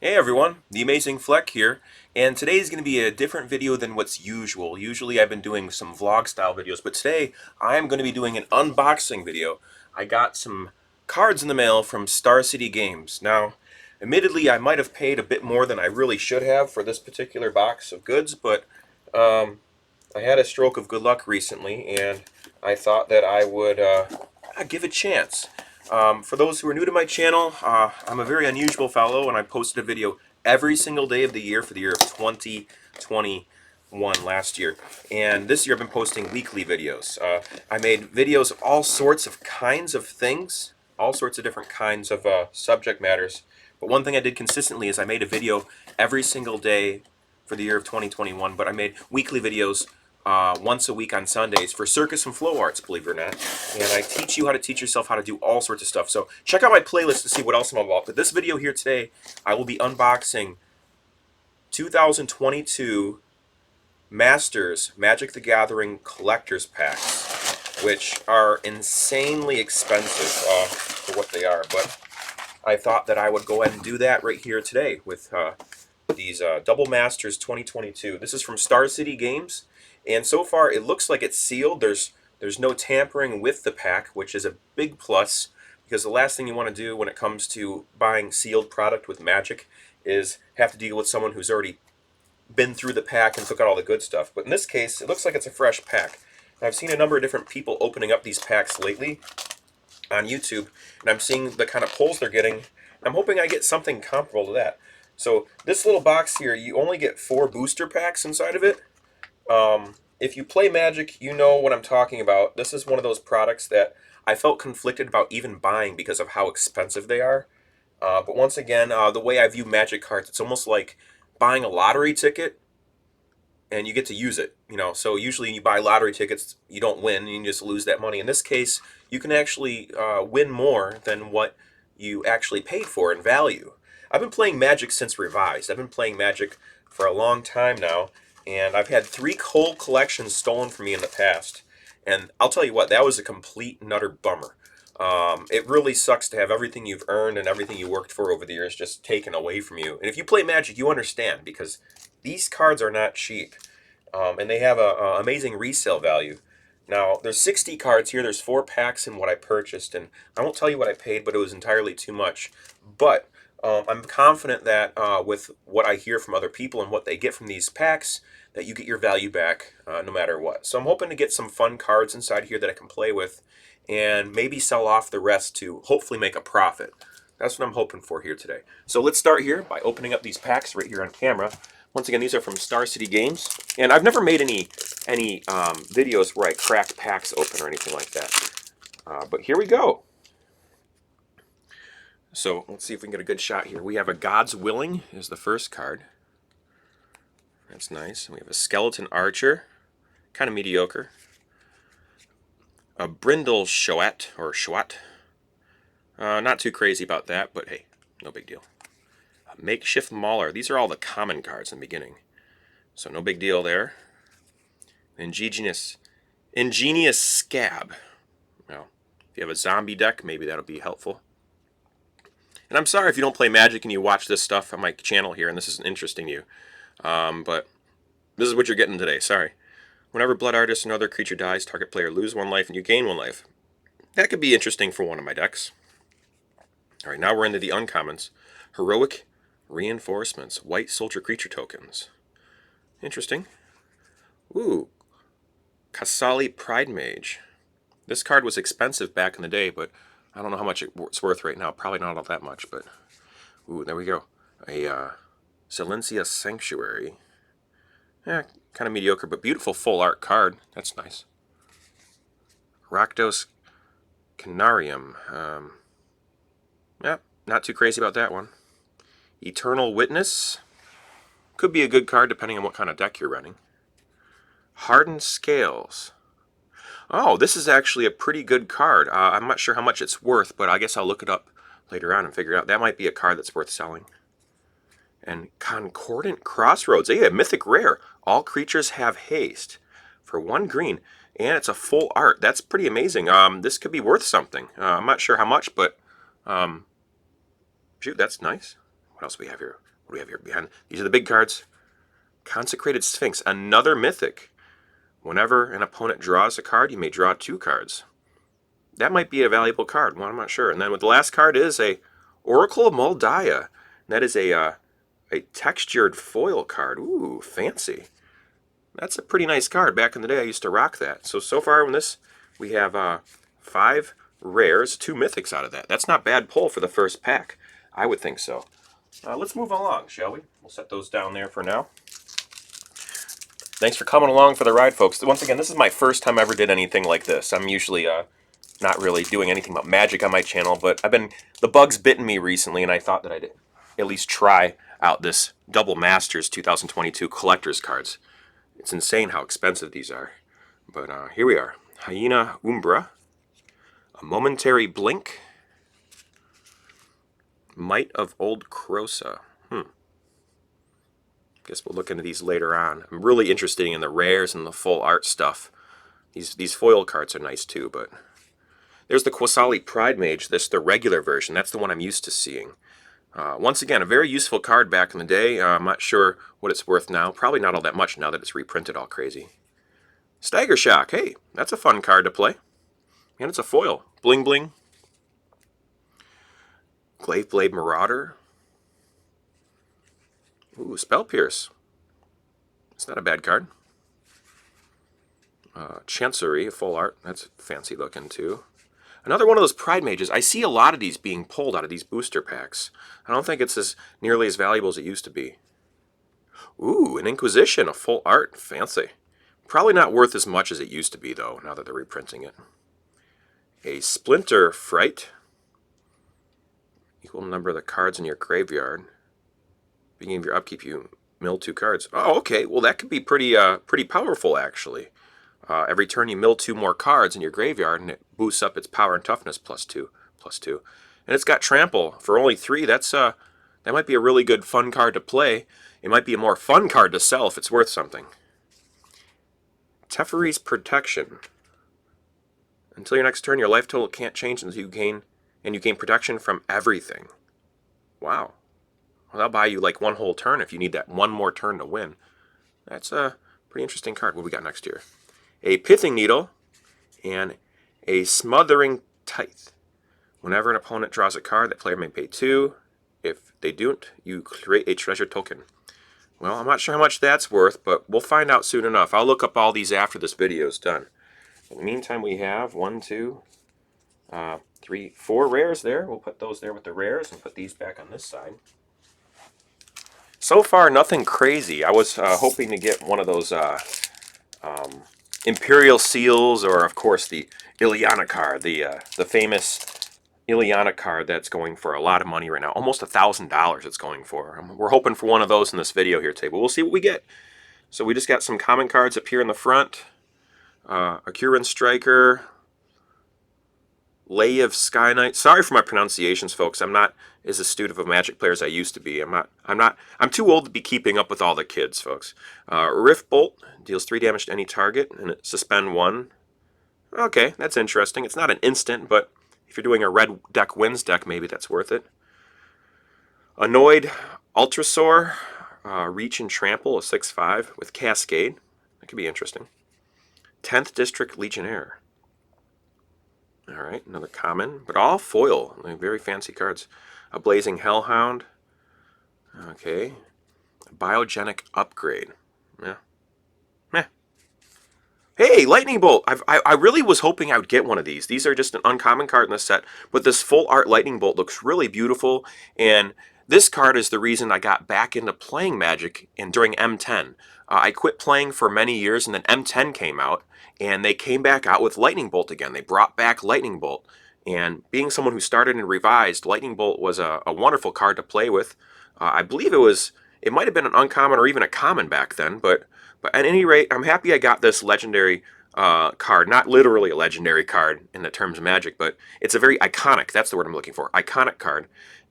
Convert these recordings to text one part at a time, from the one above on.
Hey everyone, TheAmazingFlec here, and today is going to be a different video than what's usual. Usually I've been doing some vlog style videos, but today I am going to be doing an unboxing video. I got some cards in the mail from Star City Games. Now, admittedly I might have paid a bit more than I really should have for this particular box of goods, but I had a stroke of good luck recently, and I thought that I would give a chance. For those who are new to my channel, I'm a very unusual fellow, and I posted a video every single day of the year for the year of 2021 last year. And this year I've been posting weekly videos. I made videos of all sorts of kinds of things, all sorts of different kinds of subject matters. But one thing I did consistently is I made a video every single day for the year of 2021, but I made weekly videos once a week on Sundays for circus and flow arts, believe it or not. And I teach you how to teach yourself how to do all sorts of stuff. So check out my playlist to see what else I'm about. But this video here today, I will be unboxing 2022 Masters Magic the Gathering Collector's Packs, which are insanely expensive for what they are. But I thought that I would go ahead and do that right here today with these Double Masters 2022. This is from Star City Games. And so far, it looks like it's sealed. There's no tampering with the pack, which is a big plus, because the last thing you want to do when it comes to buying sealed product with Magic is have to deal with someone who's already been through the pack and took out all the good stuff. But in this case, it looks like it's a fresh pack. And I've seen a number of different people opening up these packs lately on YouTube, and I'm seeing the kind of pulls they're getting. I'm hoping I get something comparable to that. So this little box here, you only get 4 booster packs inside of it. If you play Magic, you know what I'm talking about. This is one of those products that I felt conflicted about even buying because of how expensive they are. But once again, the way I view Magic cards, it's almost like buying a lottery ticket and you get to use it. So usually you buy lottery tickets, you don't win, and you just lose that money. In this case, you can actually win more than what you actually paid for in value. I've been playing Magic since Revised. I've been playing Magic for a long time now, and I've had 3 whole collections stolen from me in the past. And I'll tell you what, that was a complete and utter bummer. It really sucks to have everything you've earned and everything you worked for over the years just taken away from you. And if you play Magic, you understand, because these cards are not cheap. And they have a amazing resale value. Now, there's 60 cards here. There's 4 packs in what I purchased, and I won't tell you what I paid, but it was entirely too much. But I'm confident that with what I hear from other people and what they get from these packs, that you get your value back no matter what. So I'm hoping to get some fun cards inside here that I can play with, and maybe sell off the rest to hopefully make a profit. That's what I'm hoping for here today. So let's start here by opening up these packs right here on camera. Once again, these are from Star City Games, and I've never made any videos where I crack packs open or anything like that. But here we go. So let's see if we can get a good shot here. We have a God's Willing is the first card. That's nice. We have a Skeleton Archer, kind of mediocre. A Brindle Shoat, or Shoat. Not too crazy about that, but hey, no big deal. A Makeshift Mauler. These are all the common cards in the beginning, so no big deal there. Ingenious Scab. Well, if you have a zombie deck, maybe that'll be helpful. And I'm sorry if you don't play Magic and you watch this stuff on my channel here and this isn't interesting to you. But this is what you're getting today, sorry. Whenever Blood Artist or another creature dies, target player lose 1 life and you gain 1 life. That could be interesting for one of my decks. Alright, now we're into the uncommons. Heroic Reinforcements, White Soldier creature tokens. Interesting. Ooh, Kasali Pride Mage. This card was expensive back in the day, but I don't know how much it's worth right now. Probably not all that much, but ooh, there we go. A Silencia Sanctuary. Yeah, kind of mediocre, but beautiful full art card. That's nice. Rakdos Canarium. Yeah, not too crazy about that one. Eternal Witness. Could be a good card depending on what kind of deck you're running. Hardened Scales. Oh, this is actually a pretty good card. I'm not sure how much it's worth, but I guess I'll look it up later on and figure it out. That might be a card that's worth selling. And Concordant Crossroads. Hey, a mythic rare. All creatures have haste for 1 green, and it's a full art. That's pretty amazing. This could be worth something. I'm not sure how much, but shoot, that's nice. What else do we have here? What do we have here behind? These are the big cards. Consecrated Sphinx, another mythic. Whenever an opponent draws a card, you may draw 2 cards. That might be a valuable card. Well, I'm not sure. And then with the last card is a Oracle of Moldiah. That is a textured foil card. Ooh, fancy. That's a pretty nice card. Back in the day, I used to rock that. So far in this, we have 5 rares, 2 mythics out of that. That's not bad pull for the first pack. I would think so. Let's move along, shall we? We'll set those down there for now. Thanks for coming along for the ride, folks. Once again, this is my first time I ever did anything like this. I'm usually not really doing anything about magic on my channel, but the bug's bitten me recently, and I thought that I'd at least try out this Double Masters 2022 collector's cards. It's insane how expensive these are. But here we are. Hyena Umbra, a Momentary Blink, Might of Old Crosa. Guess we'll look into these later on. I'm really interested in the rares and the full art stuff. These foil cards are nice too, but there's the Qasali Pride Mage. This the regular version. That's the one I'm used to seeing. Once again, a very useful card back in the day. I'm not sure what it's worth now. Probably not all that much now that it's reprinted all crazy. Stagger Shock. Hey, that's a fun card to play. And it's a foil. Bling Bling. Glaive Blade Marauder. Ooh, Spell Pierce. It's not a bad card. Chancery, a full art. That's fancy looking too. Another one of those Pride Mages. I see a lot of these being pulled out of these booster packs. I don't think it's nearly as valuable as it used to be. Ooh, an Inquisition, a full art. Fancy. Probably not worth as much as it used to be, though, now that they're reprinting it. A Splinter Fright. Equal number of the cards in your graveyard. Beginning of your upkeep, you mill 2 cards. Oh, okay. Well, that could be pretty powerful, actually. Every turn you mill 2 more cards in your graveyard, and it boosts up its power and toughness +2. And it's got Trample for only 3. That might be a really good fun card to play. It might be a more fun card to sell if it's worth something. Teferi's Protection. Until your next turn, your life total can't change until you gain protection from everything. Wow. Well, that'll buy you like 1 whole turn if you need that 1 more turn to win. That's a pretty interesting card. What we got next here? A Pithing Needle and a Smothering Tithe. Whenever an opponent draws a card, that player may pay 2. If they don't, you create a treasure token. Well, I'm not sure how much that's worth, but we'll find out soon enough. I'll look up all these after this video is done. In the meantime, we have 1, 2, 3, 4 rares there. We'll put those there with the rares and put these back on this side. So far, nothing crazy. I was hoping to get one of those Imperial Seals, or of course the Ileana card, the famous Ileana card that's going for a lot of money right now. Almost $1,000 it's going for. We're hoping for one of those in this video here today, but we'll see what we get. So we just got some common cards up here in the front. Akurin Striker, Lay of Sky Knight. Sorry for my pronunciations, folks. I'm not as astute of a Magic player as I used to be. I'm too old to be keeping up with all the kids, folks. Rift Bolt deals 3 damage to any target and it suspend 1. Okay, that's interesting. It's not an instant, but if you're doing a red deck wins deck, maybe that's worth it. Annoyed Ultrasaur, Reach and Trample, a 6/5 with Cascade. That could be interesting. 10th District Legionnaire. Alright, another common, but all foil. Like very fancy cards. A Blazing Hellhound. Okay. A Biogenic Upgrade. Yeah. Meh. Hey, Lightning Bolt! I really was hoping I would get one of these. These are just an uncommon card in the set, but this full art Lightning Bolt looks really beautiful, and this card is the reason I got back into playing Magic during M10. I quit playing for many years, and then M10 came out, and they came back out with Lightning Bolt again. They brought back Lightning Bolt, and being someone who started and revised, Lightning Bolt was a wonderful card to play with. I believe it might have been an uncommon or even a common back then, but at any rate, I'm happy I got this legendary card. Not literally a legendary card in the terms of Magic, but it's a very iconic, that's the word I'm looking for, iconic card.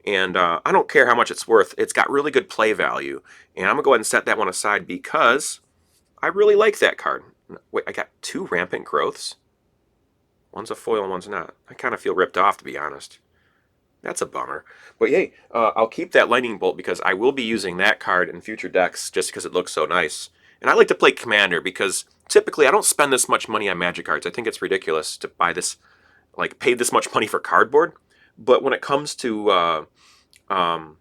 And I don't care how much it's worth. It's got really good play value. And I'm going to go ahead and set that one aside because I really like that card. Wait, I got 2 Rampant Growths? One's a foil and one's not. I kind of feel ripped off, to be honest. That's a bummer. But hey, I'll keep that lightning bolt because I will be using that card in future decks just because it looks so nice. And I like to play Commander because typically I don't spend this much money on Magic cards. I think it's ridiculous to buy this, like pay this much money for cardboard. But when it comes to um,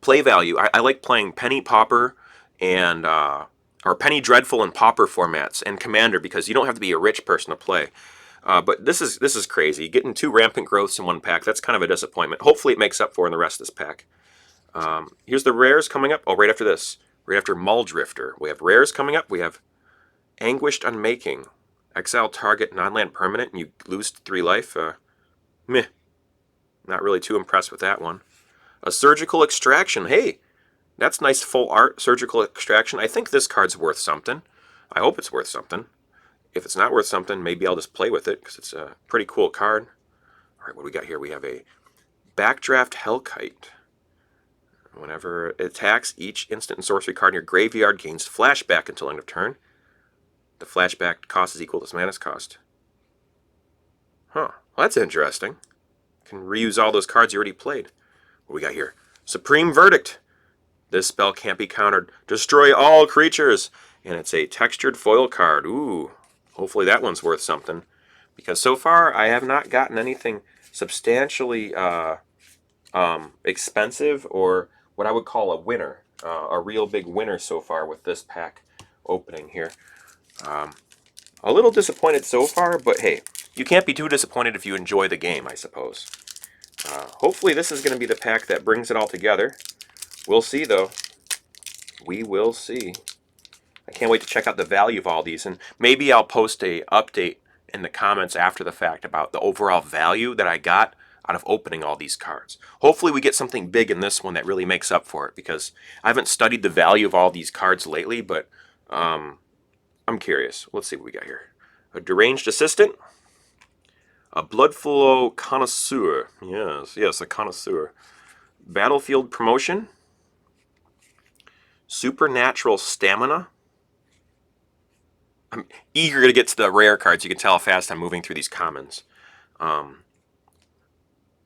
play value, I like playing Penny Pauper and or Penny Dreadful and Pauper formats and Commander because you don't have to be a rich person to play. But this is crazy. Getting 2 rampant growths in one pack, that's kind of a disappointment. Hopefully it makes up for in the rest of this pack. Here's the rares coming up. Oh, right after this. Right after Muldrifter. We have rares coming up. We have Anguished Unmaking. Exile target non-land permanent and you lose 3 life. Meh. Not really too impressed with that one. A Surgical Extraction. Hey, that's nice full art Surgical Extraction. I think this card's worth something. I hope it's worth something. If it's not worth something, maybe I'll just play with it because it's a pretty cool card. All right, what do we got here? We have a Backdraft Hellkite. Whenever it attacks, each instant and sorcery card in your graveyard gains flashback until end of turn. The flashback cost is equal to its mana's cost. Huh, well, that's interesting. Can reuse all those cards you already played. What do we got here? Supreme Verdict. This spell can't be countered. Destroy all creatures. And it's a textured foil card. Ooh. Hopefully that one's worth something. Because so far I have not gotten anything substantially expensive or what I would call a winner. A real big winner so far with this pack opening here. A little disappointed so far, but hey, you can't be too disappointed if you enjoy the game, I suppose. Hopefully this is going to be the pack that brings it all together. We'll see, though. We will see. I can't wait to check out the value of all these, and maybe I'll post a update in the comments after the fact about the overall value that I got out of opening all these cards. Hopefully we get something big in this one that really makes up for it, because I haven't studied the value of all these cards lately, but I'm curious. Let's see what we got here. A Deranged Assistant. A Bloodflow Connoisseur. Yes, a Connoisseur. Battlefield Promotion. Supernatural Stamina. I'm eager to get to the rare cards. You can tell how fast I'm moving through these commons.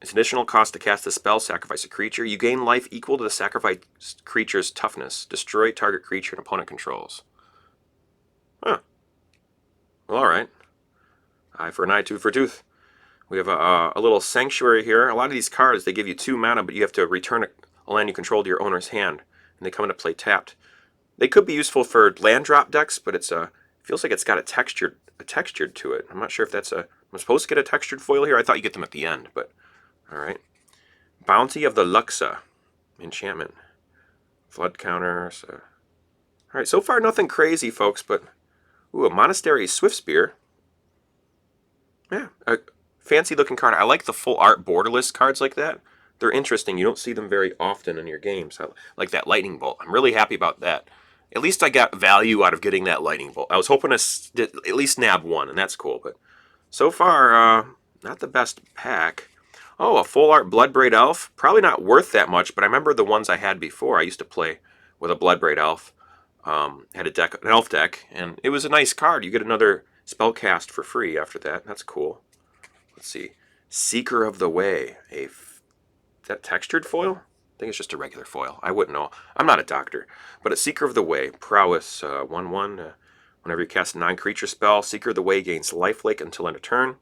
It's additional cost to cast a spell, sacrifice a creature. You gain life equal to the sacrificed creature's toughness. Destroy target creature and opponent controls. Huh. Well, alright. Eye for an eye, tooth for a tooth. We have a little sanctuary here. A lot of these cards, they give you 2 mana, but you have to return a land you control to your owner's hand. And they come into play tapped. They could be useful for land drop decks, but it's feels like it's got a textured to it. I'm not sure if that's I'm supposed to get a textured foil here. I thought you get them at the end, but all right. Bounty of the Luxa. Enchantment. Flood counter. So. All right, so far nothing crazy, folks, but ooh, a Monastery Swiftspear. Yeah, a fancy looking card. I like the full art borderless cards like that. They're interesting. You don't see them very often in your games. I like that lightning bolt. I'm really happy about that. At least I got value out of getting that lightning bolt. I was hoping to at least nab one, and that's cool. But so far, not the best pack. Oh, a full art Bloodbraid Elf. Probably not worth that much, but I remember the ones I had before. I used to play with a Bloodbraid Elf. Had an elf deck, and it was a nice card. You get another spell cast for free after that. That's cool. Let's see. Seeker of the Way. Is that textured foil? I think it's just a regular foil. I wouldn't know. I'm not a doctor. But a Seeker of the Way. Prowess 1/1. Whenever you cast a non-creature spell, Seeker of the Way gains lifelink until end of turn.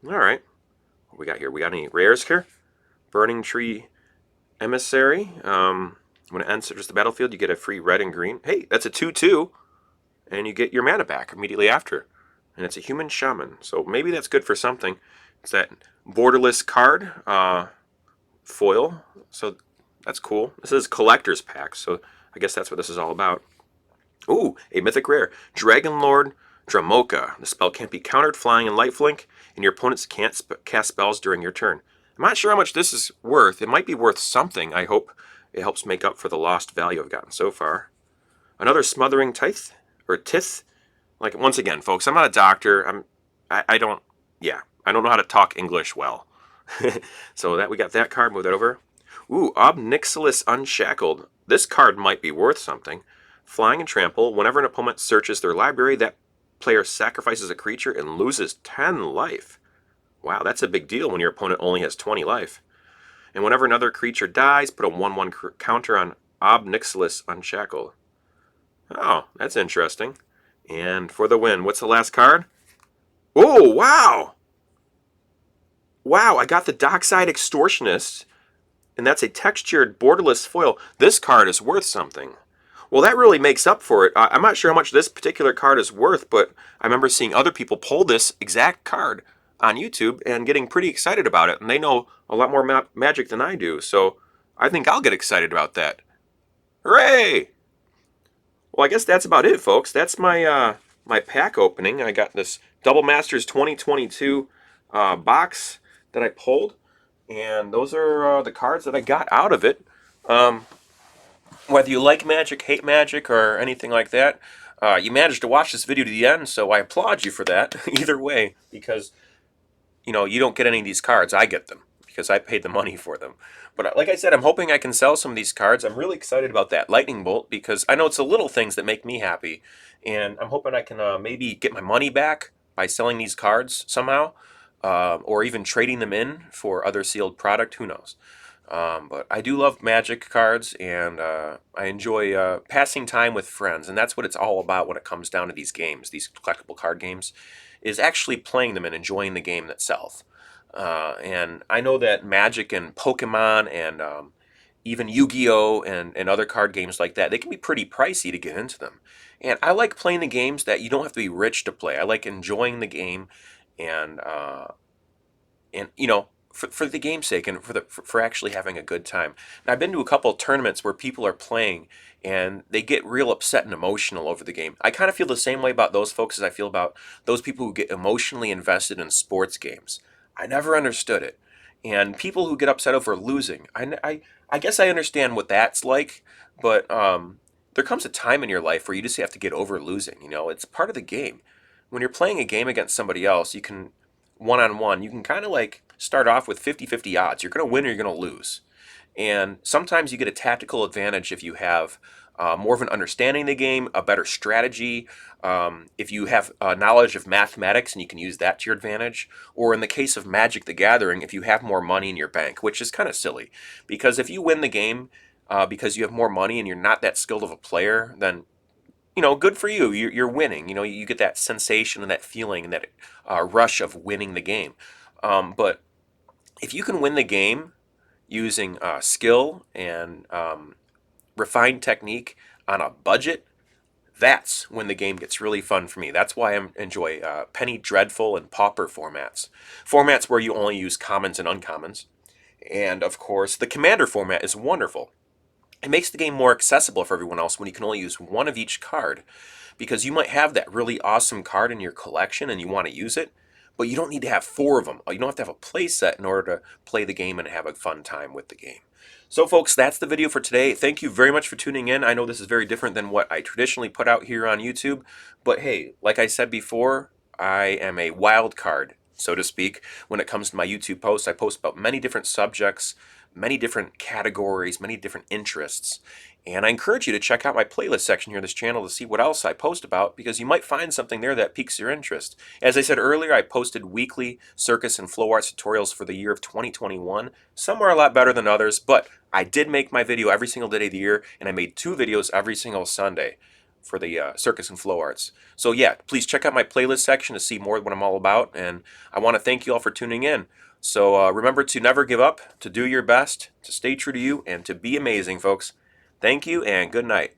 Alright. What we got here? We got any rares here? Burning Tree Emissary. When it enters the battlefield, you get a free red and green. Hey, that's a 2/2. And you get your mana back immediately after. And it's a Human Shaman. So maybe that's good for something. It's that borderless card foil. So that's cool. This is Collector's Pack. So I guess that's what this is all about. Ooh, a mythic rare. Dragonlord Dramoka. The spell can't be countered, flying and lifelink, and your opponents can't cast spells during your turn. I'm not sure how much this is worth. It might be worth something. I hope it helps make up for the lost value I've gotten so far. Another Smothering Tithe, or Tith. Like, once again, folks, I'm not a doctor. I don't know how to talk English well. So that we got that card. Move that over. Ooh, Obnixilis Unshackled. This card might be worth something. Flying and trample. Whenever an opponent searches their library, that player sacrifices a creature and loses 10 life. Wow, that's a big deal when your opponent only has 20 life. And whenever another creature dies, put a 1/1 counter on Ob Nixilis Unshackled. Oh, that's interesting. And for the win, what's the last card? Oh, wow! Wow, I got the Dockside Extortionist, and that's a textured borderless foil. This card is worth something. Well, that really makes up for it. I'm not sure how much this particular card is worth, but I remember seeing other people pull this exact card on YouTube and getting pretty excited about it, and they know a lot more Magic than I do, so I think I'll get excited about that. Hooray! Well, I guess that's about it, folks. That's my pack opening. I got this Double Masters 2022 box that I pulled, and those are the cards that I got out of it. Whether you like Magic, hate Magic, or anything like that, you managed to watch this video to the end, so I applaud you for that. Either way, because you don't get any of these cards. I get them because I paid the money for them. But like I said, I'm hoping I can sell some of these cards. I'm really excited about that Lightning Bolt because I know it's the little things that make me happy, and I'm hoping I can maybe get my money back by selling these cards somehow, or even trading them in for other sealed product. Who knows? But I do love Magic cards, and I enjoy passing time with friends, and that's what it's all about when it comes down to these games, these collectible card games, is actually playing them and enjoying the game itself. And I know that Magic and Pokemon and even Yu-Gi-Oh! And other card games like that, they can be pretty pricey to get into them. And I like playing the games that you don't have to be rich to play. I like enjoying the game and for the game's sake and for actually having a good time. Now, I've been to a couple of tournaments where people are playing and they get real upset and emotional over the game. I kind of feel the same way about those folks as I feel about those people who get emotionally invested in sports games. I never understood it. And people who get upset over losing, I guess I understand what that's like, but there comes a time in your life where you just have to get over losing. It's part of the game. When you're playing a game against somebody else, you can one-on-one, you can kind of like start off with 50-50 odds. You're going to win or you're going to lose. And sometimes you get a tactical advantage if you have more of an understanding of the game, a better strategy, if you have knowledge of mathematics and you can use that to your advantage. Or in the case of Magic the Gathering, if you have more money in your bank, which is kind of silly. Because if you win the game because you have more money and you're not that skilled of a player, then good for you. You're winning. You get that sensation and that feeling and that rush of winning the game. But if you can win the game using skill and refined technique on a budget, that's when the game gets really fun for me. That's why I enjoy Penny Dreadful and Pauper formats where you only use commons and uncommons. And of course, the Commander format is wonderful. It makes the game more accessible for everyone else when you can only use one of each card, because you might have that really awesome card in your collection and you want to use it, but you don't need to have four of them. You don't have to have a play set in order to play the game and have a fun time with the game. So folks, that's the video for today. Thank you very much for tuning in. I know this is very different than what I traditionally put out here on YouTube, but hey, like I said before, I am a wild card, so to speak, when it comes to my YouTube posts. I post about many different subjects, many different categories, many different interests. And I encourage you to check out my playlist section here on this channel to see what else I post about, because you might find something there that piques your interest. As I said earlier, I posted weekly circus and flow arts tutorials for the year of 2021. Some are a lot better than others, but I did make my video every single day of the year, and I made 2 videos every single Sunday for the circus and flow arts. So yeah, please check out my playlist section to see more of what I'm all about, and I want to thank you all for tuning in. So remember to never give up, to do your best, to stay true to you, and to be amazing, folks. Thank you, and good night.